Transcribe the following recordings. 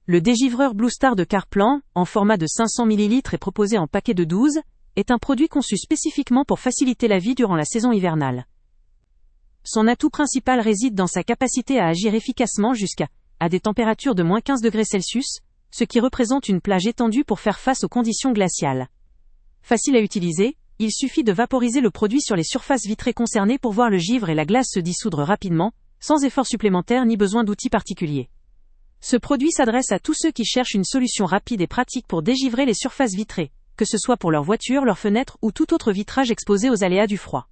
Le dégivreur Blue Star de Carplan, en format de 500 ml et proposé en paquet de 12, est un produit conçu spécifiquement pour faciliter la vie durant la saison hivernale. Son atout principal réside dans sa capacité à agir efficacement jusqu'à des températures de -15 degrés Celsius, ce qui représente une plage étendue pour faire face aux conditions glaciales. Facile à utiliser, il suffit de vaporiser le produit sur les surfaces vitrées concernées pour voir le givre et la glace se dissoudre rapidement, sans effort supplémentaire ni besoin d'outils particuliers. Ce produit s'adresse à tous ceux qui cherchent une solution rapide et pratique pour dégivrer les surfaces vitrées, que ce soit pour leur voiture, leurs fenêtres ou tout autre vitrage exposé aux aléas du froid.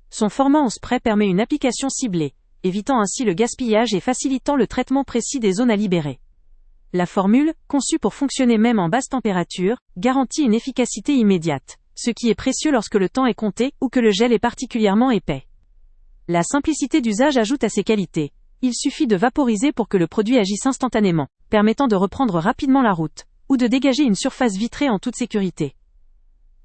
Son format en spray permet une application ciblée, évitant ainsi le gaspillage et facilitant le traitement précis des zones à libérer. La formule, conçue pour fonctionner même en basse température, garantit une efficacité immédiate, ce qui est précieux lorsque le temps est compté ou que le gel est particulièrement épais. La simplicité d'usage ajoute à ses qualités. Il suffit de vaporiser pour que le produit agisse instantanément, permettant de reprendre rapidement la route, ou de dégager une surface vitrée en toute sécurité.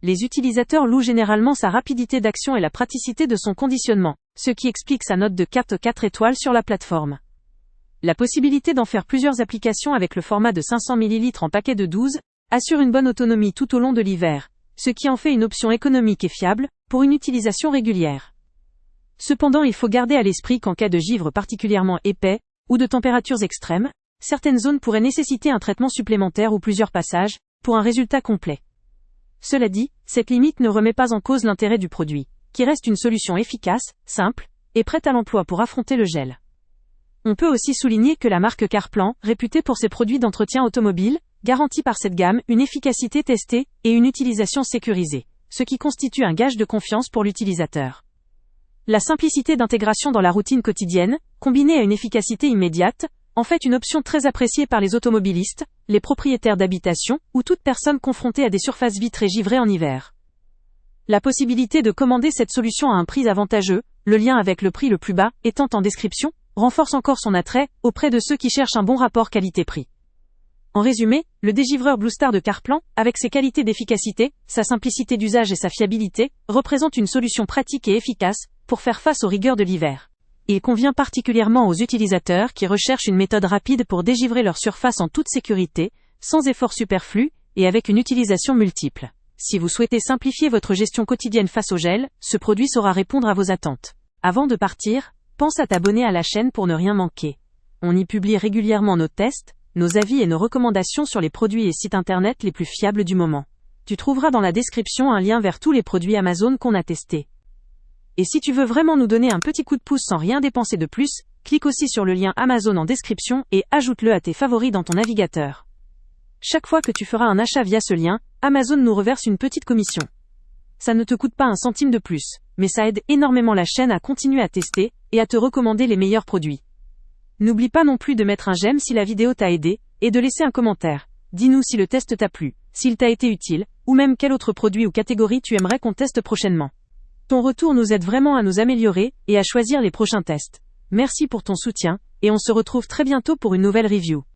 Les utilisateurs louent généralement sa rapidité d'action et la praticité de son conditionnement, ce qui explique sa note de 4 étoiles sur la plateforme. La possibilité d'en faire plusieurs applications avec le format de 500 ml en paquet de 12 assure une bonne autonomie tout au long de l'hiver, ce qui en fait une option économique et fiable pour une utilisation régulière. Cependant, il faut garder à l'esprit qu'en cas de givre particulièrement épais ou de températures extrêmes, certaines zones pourraient nécessiter un traitement supplémentaire ou plusieurs passages pour un résultat complet. Cela dit, cette limite ne remet pas en cause l'intérêt du produit, qui reste une solution efficace, simple et prête à l'emploi pour affronter le gel. On peut aussi souligner que la marque Carplan, réputée pour ses produits d'entretien automobile, garantit par cette gamme une efficacité testée et une utilisation sécurisée, ce qui constitue un gage de confiance pour l'utilisateur. La simplicité d'intégration dans la routine quotidienne, combinée à une efficacité immédiate, en fait une option très appréciée par les automobilistes, les propriétaires d'habitation ou toute personne confrontée à des surfaces vitrées givrées en hiver. La possibilité de commander cette solution à un prix avantageux, le lien avec le prix le plus bas étant en description, renforce encore son attrait auprès de ceux qui cherchent un bon rapport qualité-prix. En résumé, le dégivreur Blue Star de Carplan, avec ses qualités d'efficacité, sa simplicité d'usage et sa fiabilité, représente une solution pratique et efficace pour faire face aux rigueurs de l'hiver. Il convient particulièrement aux utilisateurs qui recherchent une méthode rapide pour dégivrer leur surface en toute sécurité, sans effort superflu et avec une utilisation multiple. Si vous souhaitez simplifier votre gestion quotidienne face au gel, ce produit saura répondre à vos attentes. Avant de partir, pense à t'abonner à la chaîne pour ne rien manquer. On y publie régulièrement nos tests, nos avis et nos recommandations sur les produits et sites internet les plus fiables du moment. Tu trouveras dans la description un lien vers tous les produits Amazon qu'on a testés. Et si tu veux vraiment nous donner un petit coup de pouce sans rien dépenser de plus, clique aussi sur le lien Amazon en description et ajoute-le à tes favoris dans ton navigateur. Chaque fois que tu feras un achat via ce lien, Amazon nous reverse une petite commission. Ça ne te coûte pas un centime de plus, mais ça aide énormément la chaîne à continuer à tester et à te recommander les meilleurs produits. N'oublie pas non plus de mettre un j'aime si la vidéo t'a aidé, et de laisser un commentaire. Dis-nous si le test t'a plu, s'il t'a été utile, ou même quel autre produit ou catégorie tu aimerais qu'on teste prochainement. Ton retour nous aide vraiment à nous améliorer et à choisir les prochains tests. Merci pour ton soutien, et on se retrouve très bientôt pour une nouvelle review.